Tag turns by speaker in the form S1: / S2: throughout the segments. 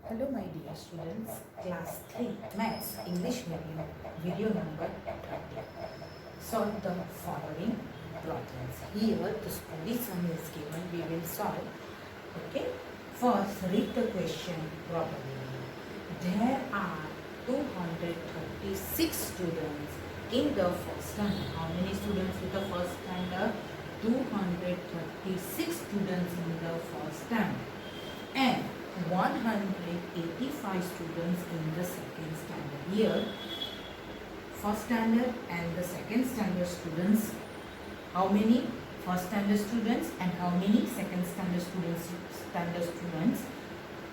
S1: Hello my dear students, class 3 maths English medium video number 20. Solve the following problems. Here the study sum is given, we will solve. Okay, first read the question properly. There are 236 students in the first standard. How many students in the first standard? 236 students in the first standard. And 185 students in the second standard. Here, first standard and the second standard students, how many first standard students and how many second standard students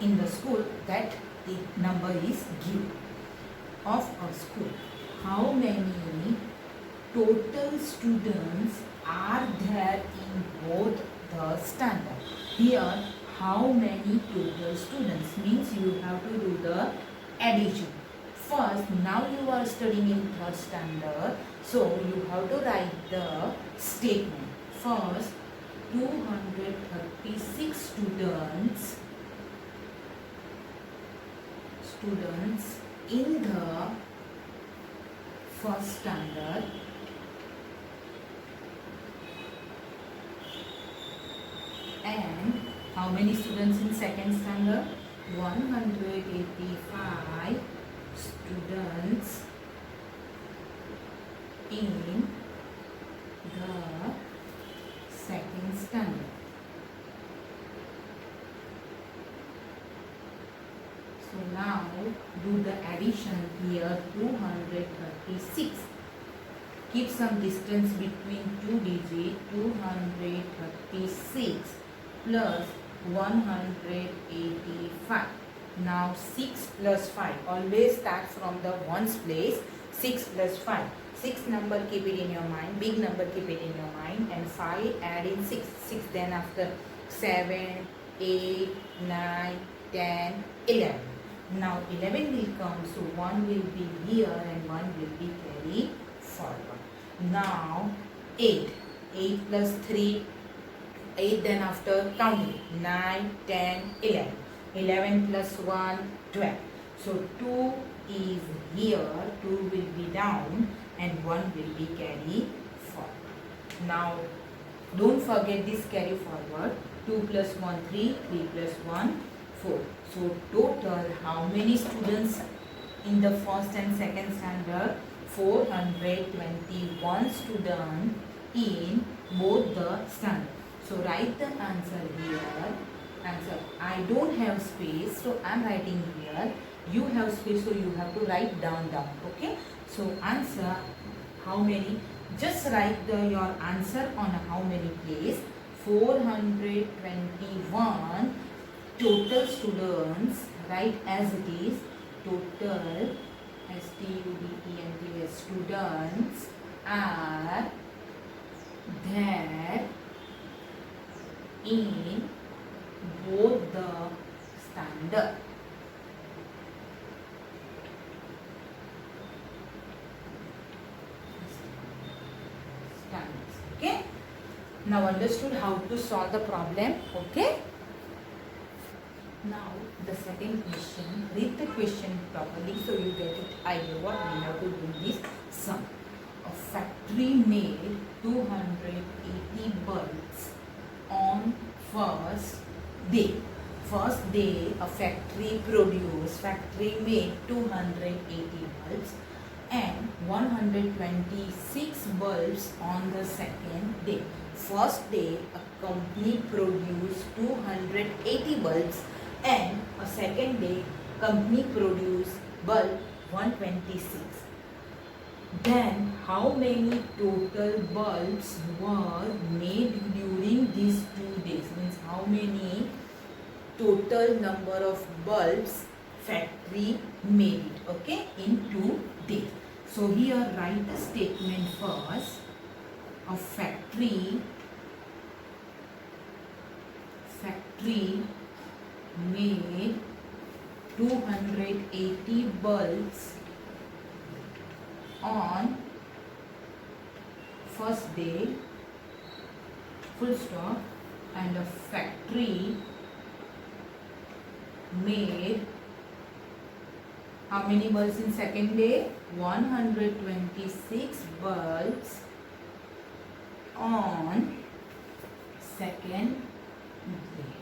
S1: in the school, that the number is given of a school. How many total students are there in both the standard? Here, how many total students means you have to do the addition. First, now you are studying in third standard, so you have to write the statement. First, 236 students in the first standard and how many students in second standard? 185 students in the second standard. So now do the addition here. 236. Keep some distance between two digits. 236 plus 185. Now 6 plus 5. Always start from the ones place. 6 plus 5. 6 number keep it in your mind. Big number keep it in your mind. And 5 add in 6. 6 then after 7, 8, 9, 10, 11. Now 11 will come. So 1 will be here and 1 will be carried forward. Now 8. 8 plus 3. 8 then after counting 9, 10, 11. 11 plus 1, 12. So 2 is here, 2 will be down and 1 will be carried forward. Now don't forget this carry forward. 2 plus 1, 3, 3 plus 1, 4. So total how many students in the first and second standard? 421 students in both the standards. So write the answer here. Answer. I don't have space, so I am writing here. You have space, so you have to write down. Okay. So answer how many? Just write your answer on how many place. 421 total students. Write as it is. Total students students are there in both the standard. Standards. Okay. Now understood how to solve the problem. Okay. Now the second question. Read the question properly so you get it idea what we have to do this sum. A factory made 280 bulbs on first day. First day a factory made 280 bulbs and 126 bulbs on the second day. First day a company produced 280 bulbs and a second day company produced bulb 126. Then how many total bulbs were made during these 2 days? Means how many total number of bulbs factory made it, okay, in 2 days. So here write the statement first. A factory made 280 bulbs on first day, full stop, and a factory made How many bulbs in second day? 126 bulbs on second day.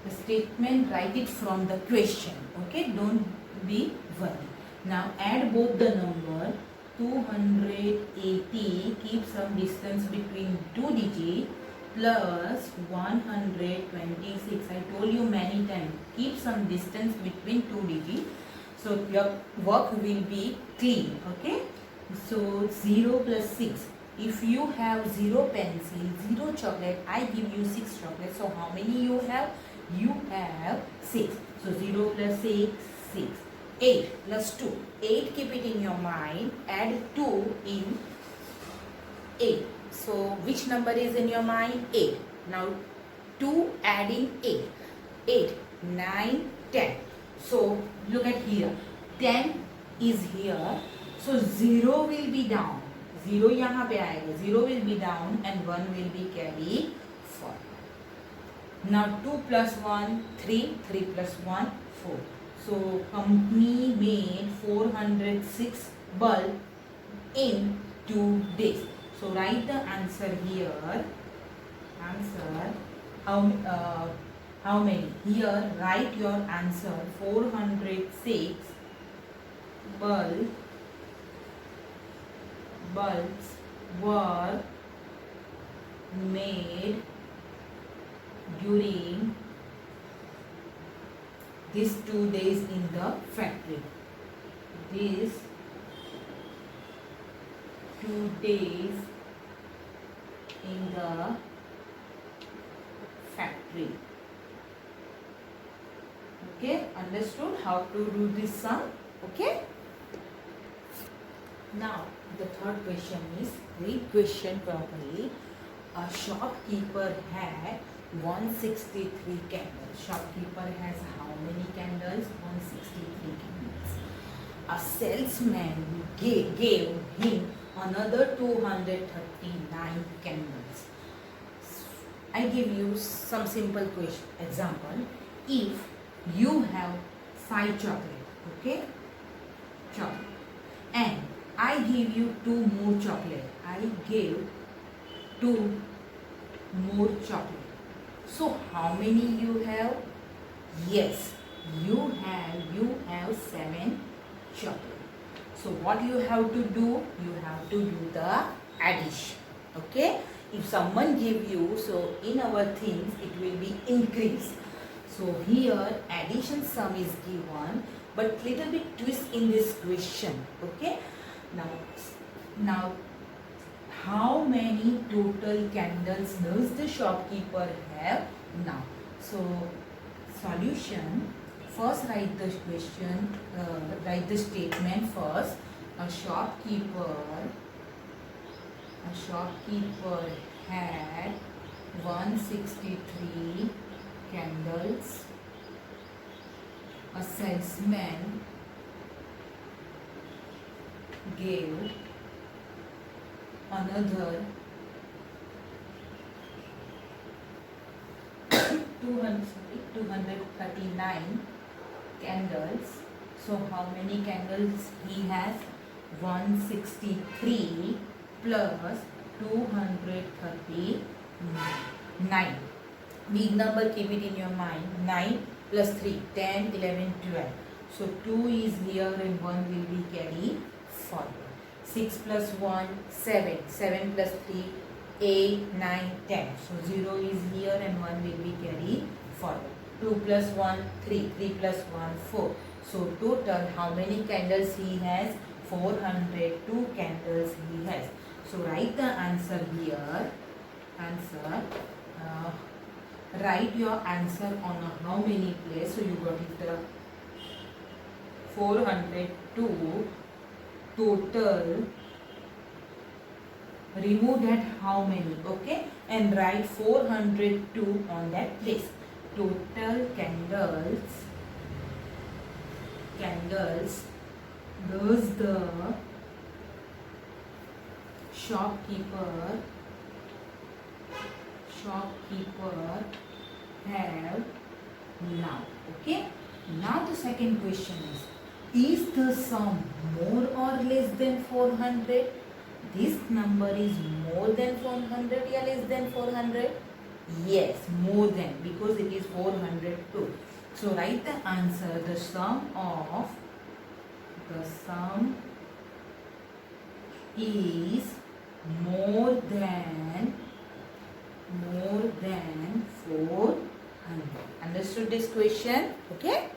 S1: The statement, write it from the question. Okay, don't be worried. Now add both the number. 280, keep some distance between two digits, plus 126. I told you many times, keep some distance between two digits, so your work will be clean. Okay, so 0 plus 6. If you have 0 pencil, 0 chocolate, I give you 6 chocolates. So how many you have? You have 6. So 0 plus 6, 6. 8 plus 2. 8, keep it in your mind. Add 2 in 8. So which number is in your mind? 8. Now 2 adding 8. 8, 9, 10. So look at here. 10 is here. So 0 will be down. 0 यहाँ पे आएगा. 0 will be down and 1 will be carried forward. Now 2 plus 1, 3. 3 plus 1, 4. So company made 406 bulb in 2 days. So write the answer here. Answer. How many? Here write your answer. 406 bulbs were made during these 2 days in the factory. These 2 days in the factory. Okay, understood how to do this sum? Okay. Now the third question is, read question properly. A shopkeeper had 163 candles. Shopkeeper has how many candles? 163 candles. A salesman gave him another 239 candles. I give you some simple question example. If you have 5 chocolate, okay, chocolate, and I give you 2 more chocolate. I gave 2 more chocolate. So how many you have? Yes, you have 7 chocolate. So what you have to do? You have to do the addition. Okay. If someone give you, so in our things it will be increase. So here addition sum is given, but little bit twist in this question. Okay. Now how many total candles does the shopkeeper have now? So solution, first write the question, write the statement first. A shopkeeper had 163 candles. A salesman gave another 239 candles. So how many candles he has? 163 plus 239. Big number, keep it in your mind. 9 plus 3, 10, 11, 12. So 2 is here and 1 will be carried forward. 6 plus 1, 7. 7 plus 3, 8, 9, 10. So 0 is here and 1 will be carried forward. 2 plus 1, 3. 3 plus 1, 4. So total how many candles he has? 402 candles he has. So write the answer here. Answer. Write your answer on how many place. So you got it 402 total. Remove that how many, okay, and write 402 on that place. Total candles does the shopkeeper have now? Okay. Now the second question is, Is the sum more or less than 400? This number is more than 400 or less than 400? Yes, more than, because it is 402. So write the answer. The sum is more than 400. Understood this question? Okay.